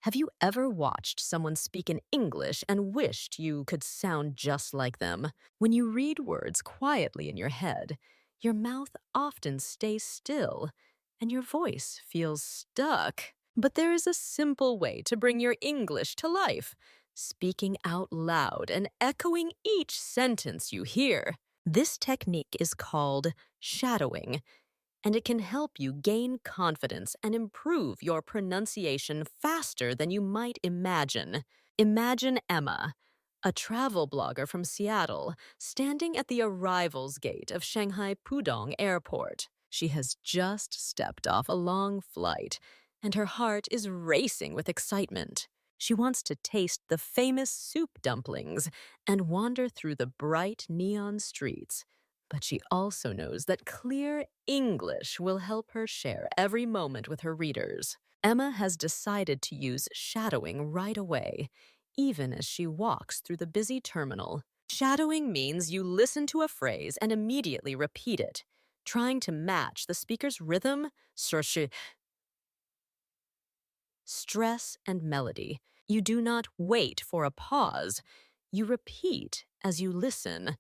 Have you ever watched someone speak in English and wished you could sound just like them? When you read words quietly in your head, your mouth often stays still and your voice feels stuck. But there is a simple way to bring your English to life, speaking out loud and echoing each sentence you hear. This technique is called shadowing, and it can help you gain confidence and improve your pronunciation faster than you might imagine. Imagine Emma, a travel blogger from Seattle, standing at the arrivals gate of Shanghai Pudong Airport. She has just stepped off a long flight, and her heart is racing with excitement. She wants to taste the famous soup dumplings and wander through the bright neon streets. But she also knows that clear English will help her share every moment with her readers. Emma has decided to use shadowing right away, even as she walks through the busy terminal. Shadowing means you listen to a phrase and immediately repeat it, trying to match the speaker's rhythm, stress, and melody. You do not wait for a pause. You repeat as you listen.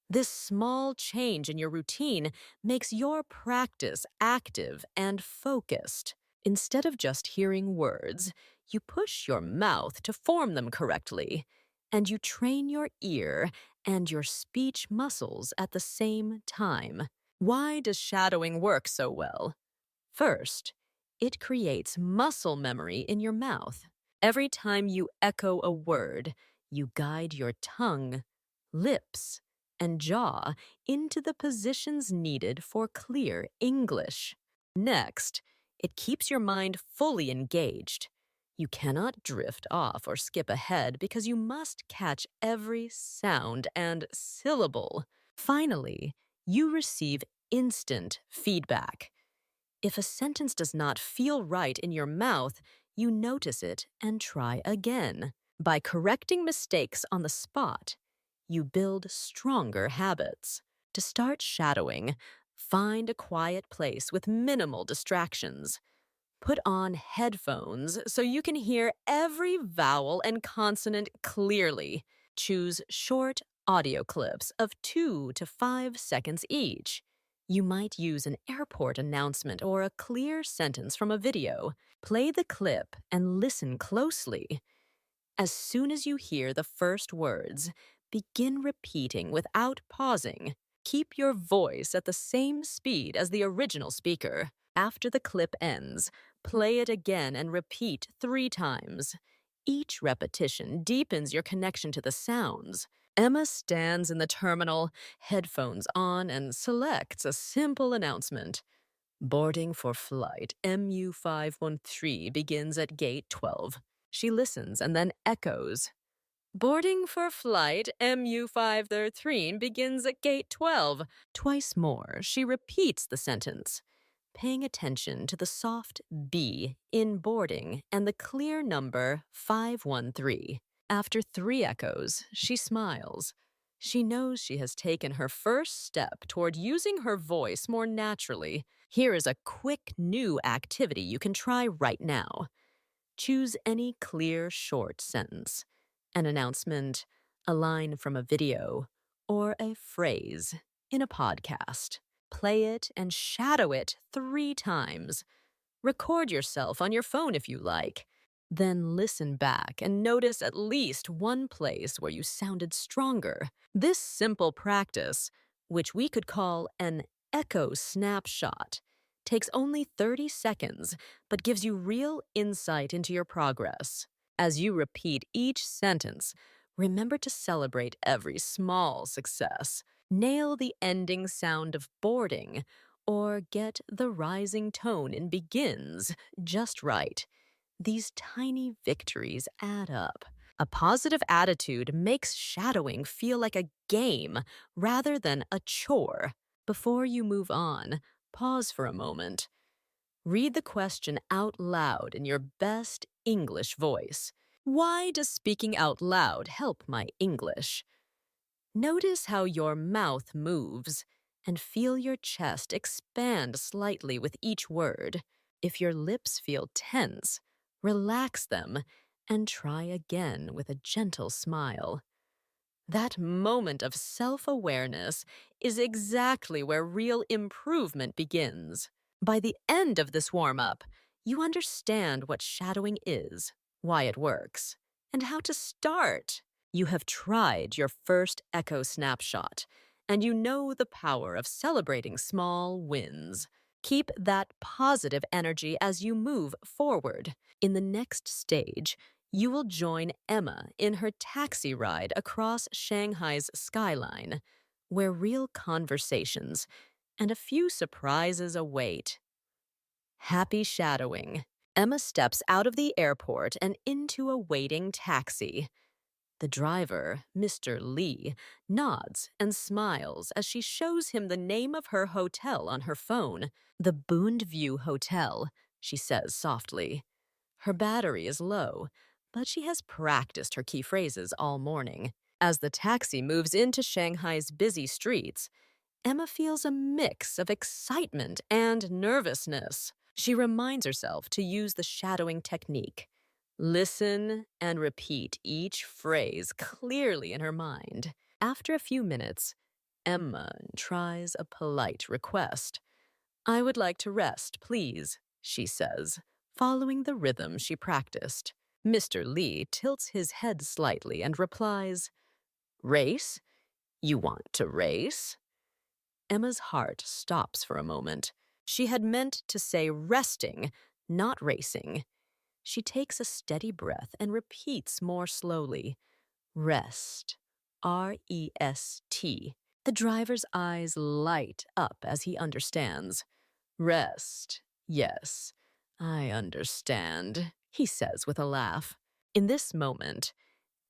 This small change in your routine makes your practice active and focused. Instead of just hearing words, you push your mouth to form them correctly, and you train your ear and your speech muscles at the same time. Why does shadowing work so well? First, it creates muscle memory in your mouth. Every time you echo a word, you guide your tongue, lips, and jaw into the positions needed for clear English. Next, it keeps your mind fully engaged. You cannot drift off or skip ahead because you must catch every sound and syllable. Finally, you receive instant feedback. If a sentence does not feel right in your mouth, you notice it and try again. By correcting mistakes on the spot, you build stronger habits. To start shadowing, find a quiet place with minimal distractions. Put on headphones so you can hear every vowel and consonant clearly. Choose short audio clips of 2 to 5 seconds each. You might use an airport announcement or a clear sentence from a video. Play the clip and listen closely. As soon as you hear the first words, begin repeating without pausing. Keep your voice at the same speed as the original speaker. After the clip ends, play it again and repeat 3 times. Each repetition deepens your connection to the sounds. Emma stands in the terminal, headphones on, and selects a simple announcement. Boarding for flight MU513 begins at gate 12. She listens and then echoes. Boarding for flight MU513 begins at gate 12. Twice more, she repeats the sentence, paying attention to the soft B in boarding and the clear number 513. After 3 echoes, she smiles. She knows she has taken her first step toward using her voice more naturally. Here is a quick new activity you can try right now. Choose any clear, short sentence, an announcement, a line from a video, or a phrase in a podcast. Play it and shadow it 3 times. Record yourself on your phone if you like. Then listen back and notice at least one place where you sounded stronger. This simple practice, which we could call an echo snapshot, takes only 30 seconds but gives you real insight into your progress. As you repeat each sentence, remember to celebrate every small success. Nail the ending sound of boarding, or get the rising tone in begins just right. These tiny victories add up. A positive attitude makes shadowing feel like a game rather than a chore. Before you move on, pause for a moment. Read the question out loud in your best English voice. Why does speaking out loud help my English? Notice how your mouth moves and feel your chest expand slightly with each word. If your lips feel tense, Relax them and try again with a gentle smile. That moment of self-awareness is exactly where real improvement begins. By the end of this warm-up, you understand what shadowing is, why it works, and how to start. You have tried your first echo snapshot, and you know the power of celebrating small wins. Keep that positive energy as you move forward. In the next stage, you will join Emma in her taxi ride across Shanghai's skyline, where real conversations and a few surprises await. Happy shadowing. Emma steps out of the airport and into a waiting taxi. The driver, Mr. Lee, nods and smiles as she shows him the name of her hotel on her phone. The Boond View Hotel, she says softly. Her battery is low, but she has practiced her key phrases all morning. As the taxi moves into Shanghai's busy streets, Emma feels a mix of excitement and nervousness. She reminds herself to use the shadowing technique. Listen and repeat each phrase clearly in her mind. After a few minutes, Emma tries a polite request. "I would like to rest, please," she says, following the rhythm she practiced. Mr. Lee tilts his head slightly and replies, "Race? You want to race?" Emma's heart stops for a moment. She had meant to say resting, not racing. She takes a steady breath and repeats more slowly. Rest. R-E-S-T. The driver's eyes light up as he understands. Rest. Yes, I understand, he says with a laugh. In this moment,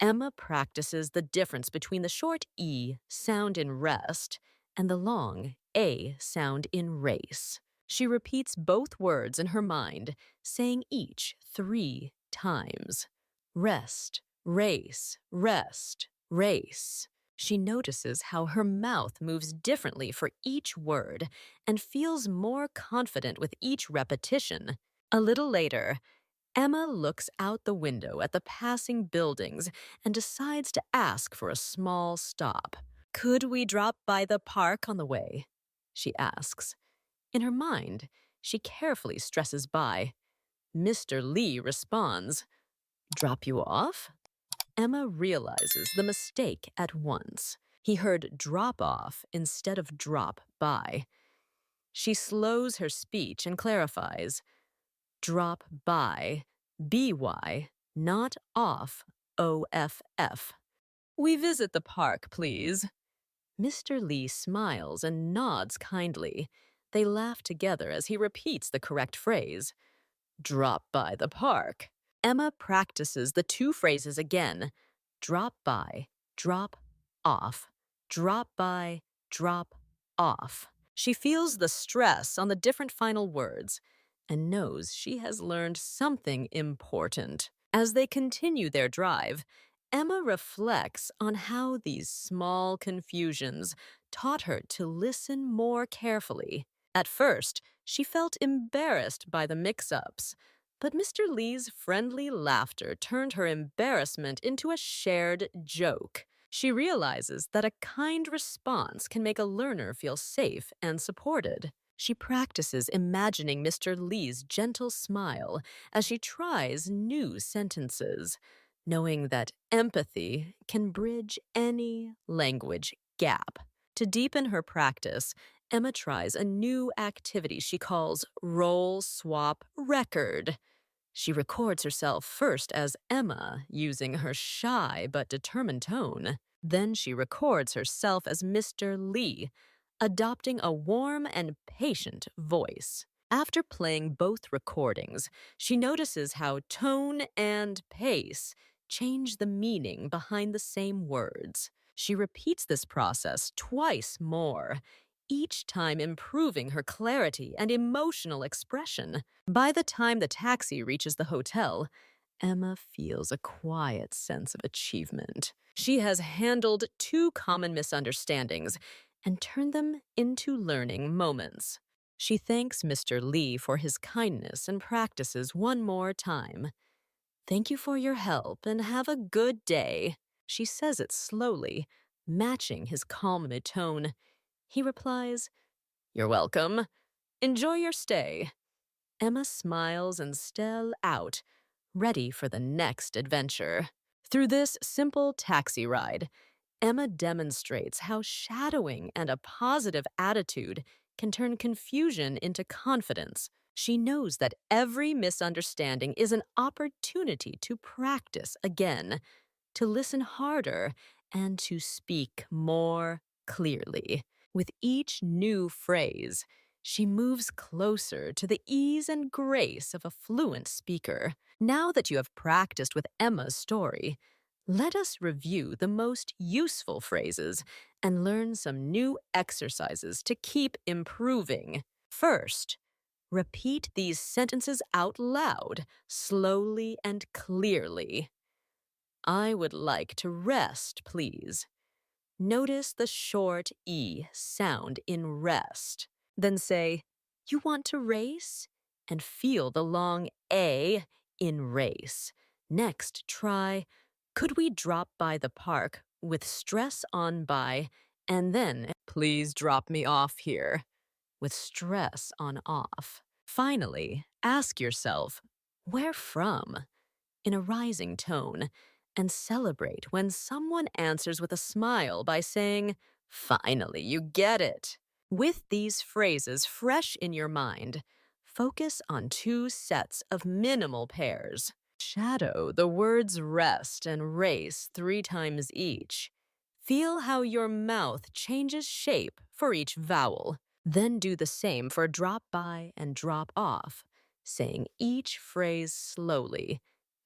Emma practices the difference between the short E sound in rest and the long A sound in race. She repeats both words in her mind, saying each 3 times. Rest, race, rest, race. She notices how her mouth moves differently for each word and feels more confident with each repetition. A little later, Emma looks out the window at the passing buildings and decides to ask for a small stop. "Could we drop by the park on the way?" she asks. In her mind, she carefully stresses by. Mr. Lee responds, "Drop you off?" Emma realizes the mistake at once. He heard drop off instead of drop by. She slows her speech and clarifies, "Drop by, by, not off, off. We visit the park, please." Mr. Lee smiles and nods kindly. They laugh together as he repeats the correct phrase. Drop by the park. Emma practices the 2 phrases again. Drop by, drop off. Drop by, drop off. She feels the stress on the different final words and knows she has learned something important. As they continue their drive, Emma reflects on how these small confusions taught her to listen more carefully. At first, she felt embarrassed by the mix-ups, but Mr. Lee's friendly laughter turned her embarrassment into a shared joke. She realizes that a kind response can make a learner feel safe and supported. She practices imagining Mr. Lee's gentle smile as she tries new sentences, knowing that empathy can bridge any language gap. To deepen her practice, Emma tries a new activity she calls Roll Swap Record. She records herself first as Emma, using her shy but determined tone. Then she records herself as Mr. Lee, adopting a warm and patient voice. After playing both recordings, she notices how tone and pace change the meaning behind the same words. She repeats this process twice more, each time improving her clarity and emotional expression. By the time the taxi reaches the hotel, Emma feels a quiet sense of achievement. She has handled 2 common misunderstandings and turned them into learning moments. She thanks Mr. Lee for his kindness and practices one more time. Thank you for your help and have a good day. She says it slowly, matching his calm mid-tone. He replies, You're welcome. Enjoy your stay. Emma smiles and still out, ready for the next adventure. Through this simple taxi ride, Emma demonstrates how shadowing and a positive attitude can turn confusion into confidence. She knows that every misunderstanding is an opportunity to practice again, to listen harder, and to speak more clearly. With each new phrase, she moves closer to the ease and grace of a fluent speaker. Now that you have practiced with Emma's story, let us review the most useful phrases and learn some new exercises to keep improving. First, repeat these sentences out loud, slowly and clearly. I would like to rest, please. Notice the short E sound in rest. Then say, You want to race? And feel the long A in race. Next, try, Could we drop by the park with stress on by, and then, Please drop me off here, with stress on off. Finally, ask yourself, Where from? In a rising tone, and celebrate when someone answers with a smile by saying, Finally, you get it. With these phrases fresh in your mind, focus on two sets of minimal pairs. Shadow the words rest and race 3 times each. Feel how your mouth changes shape for each vowel. Then do the same for drop by and drop off, saying each phrase slowly,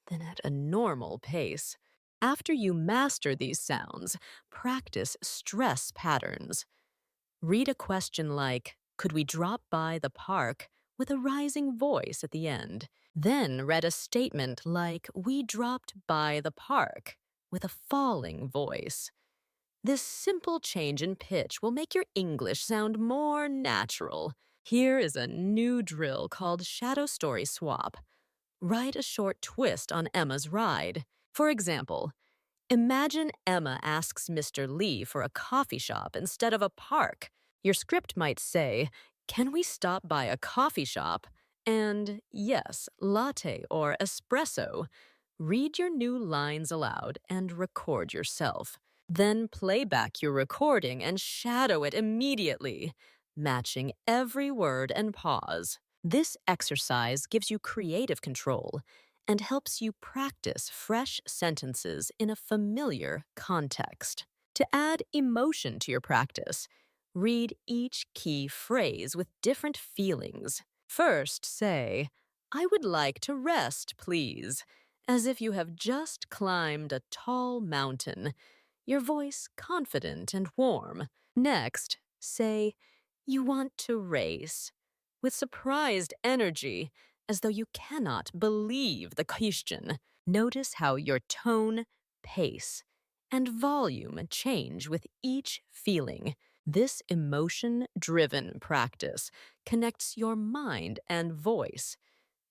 then at a normal pace. After you master these sounds, practice stress patterns. Read a question like, Could we drop by the park, with a rising voice at the end. Then read a statement like, We dropped by the park, with a falling voice. This simple change in pitch will make your English sound more natural. Here is a new drill called Shadow Story Swap. Write a short twist on Emma's ride. For example, imagine Emma asks Mr. Lee for a coffee shop instead of a park. Your script might say, Can we stop by a coffee shop? And yes, latte or espresso. Read your new lines aloud and record yourself. Then play back your recording and shadow it immediately, matching every word and pause. This exercise gives you creative control and helps you practice fresh sentences in a familiar context. To add emotion to your practice, read each key phrase with different feelings. First, say, I would like to rest, please, as if you have just climbed a tall mountain, your voice confident and warm. Next, say, You want to race, with surprised energy, as though you cannot believe the question. Notice how your tone, pace, and volume change with each feeling. This emotion-driven practice connects your mind and voice,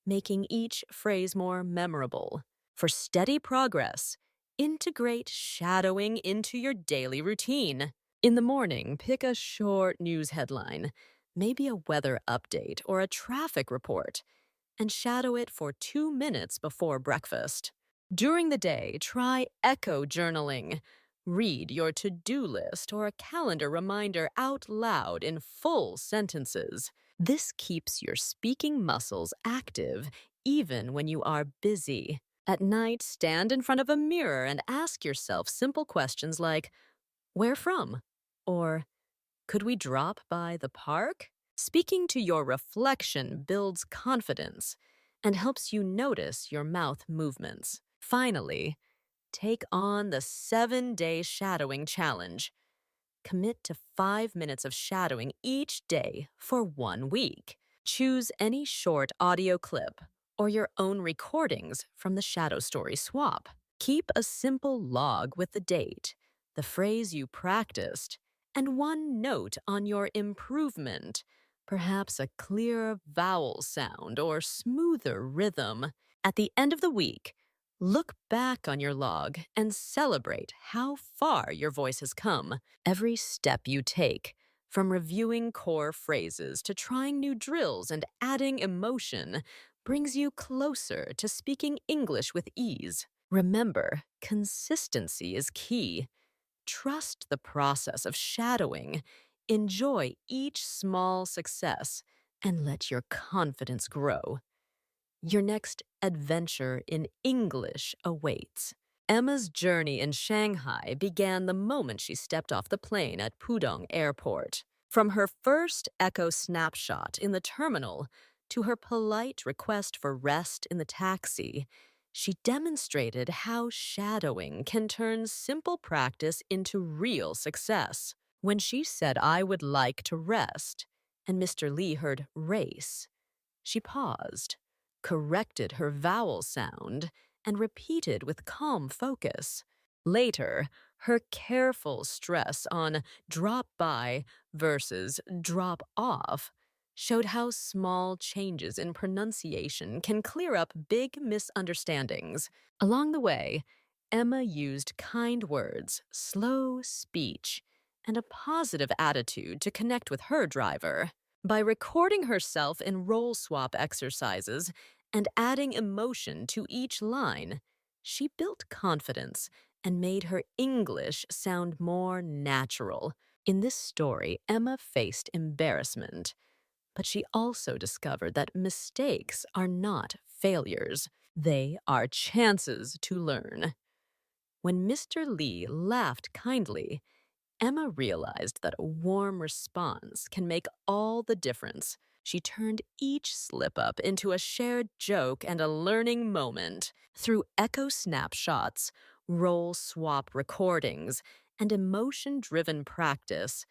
making each phrase more memorable. For steady progress, integrate shadowing into your daily routine. In the morning, pick a short news headline, maybe a weather update or a traffic report, and shadow it for 2 minutes before breakfast. During the day, try echo journaling. Read your to-do list or a calendar reminder out loud in full sentences. This keeps your speaking muscles active even when you are busy. At night, stand in front of a mirror and ask yourself simple questions like, Where from? Or, Could we drop by the park? Speaking to your reflection builds confidence and helps you notice your mouth movements. Finally, take on the 7-day shadowing challenge. Commit to 5 minutes of shadowing each day for 1 week. Choose any short audio clip or your own recordings from the Shadow Story Swap. Keep a simple log with the date, the phrase you practiced, and one note on your improvement. perhaps a clearer vowel sound or smoother rhythm. At the end of the week, look back on your log and celebrate how far your voice has come. Every step you take, from reviewing core phrases to trying new drills and adding emotion, brings you closer to speaking English with ease. Remember, consistency is key. Trust the process of shadowing. Enjoy each small success and let your confidence grow. Your next adventure in English awaits. Emma's journey in Shanghai began the moment she stepped off the plane at Pudong Airport. From her first echo snapshot in the terminal to her polite request for rest in the taxi, she demonstrated how shadowing can turn simple practice into real success. When she said, "I would like to rest," and Mr. Lee heard race, she paused, corrected her vowel sound, and repeated with calm focus. Later, her careful stress on drop by versus drop off showed how small changes in pronunciation can clear up big misunderstandings. Along the way, Emma used kind words, slow speech, and a positive attitude to connect with her driver. By recording herself in role swap exercises and adding emotion to each line, she built confidence and made her English sound more natural. In this story, Emma faced embarrassment, but she also discovered that mistakes are not failures. They are chances to learn. When Mr. Lee laughed kindly, Emma realized that a warm response can make all the difference. She turned each slip up into a shared joke and a learning moment. Through echo snapshots, role swap recordings, and emotion driven practice,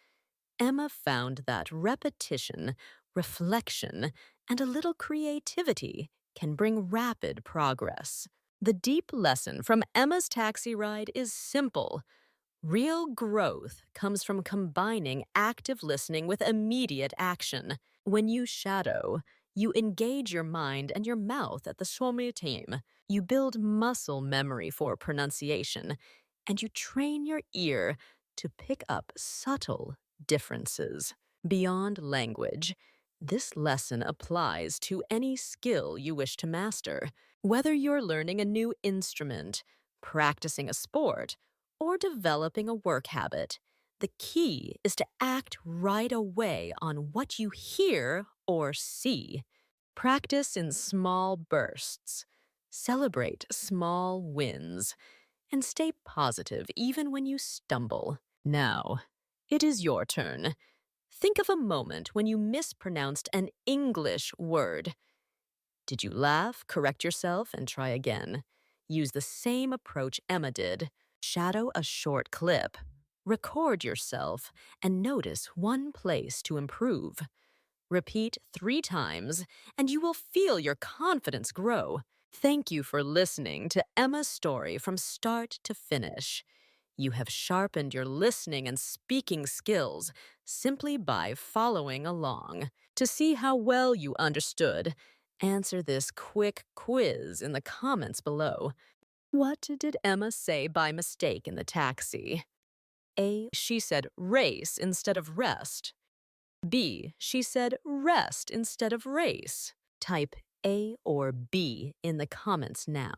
Emma found that repetition, reflection, and a little creativity can bring rapid progress. The deep lesson from Emma's taxi ride is simple. Real growth comes from combining active listening with immediate action. When you shadow, you engage your mind and your mouth at the StoryTime. You build muscle memory for pronunciation, and you train your ear to pick up subtle differences. Beyond language, this lesson applies to any skill you wish to master. Whether you're learning a new instrument, practicing a sport, or developing a work habit, the key is to act right away on what you hear or see. Practice in small bursts. Celebrate small wins. And stay positive even when you stumble. Now, it is your turn. Think of a moment when you mispronounced an English word. Did you laugh, correct yourself, and try again? Use the same approach Emma did. Shadow a short clip. Record yourself and notice one place to improve. Repeat 3 times, and you will feel your confidence grow. Thank you for listening to Emma's story from start to finish. You have sharpened your listening and speaking skills simply by following along. To see how well you understood, answer this quick quiz in the comments below. What did Emma say by mistake in the taxi? A. She said race instead of rest. B. She said rest instead of race. Type A or B in the comments now.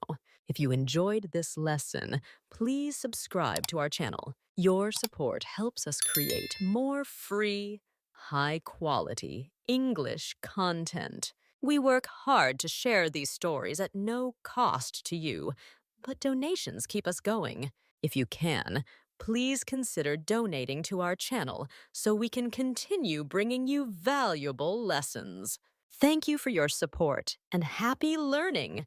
If you enjoyed this lesson, please subscribe to our channel. Your support helps us create more free, high-quality English content. We work hard to share these stories at no cost to you, but donations keep us going. If you can, please consider donating to our channel so we can continue bringing you valuable lessons. Thank you for your support and happy learning!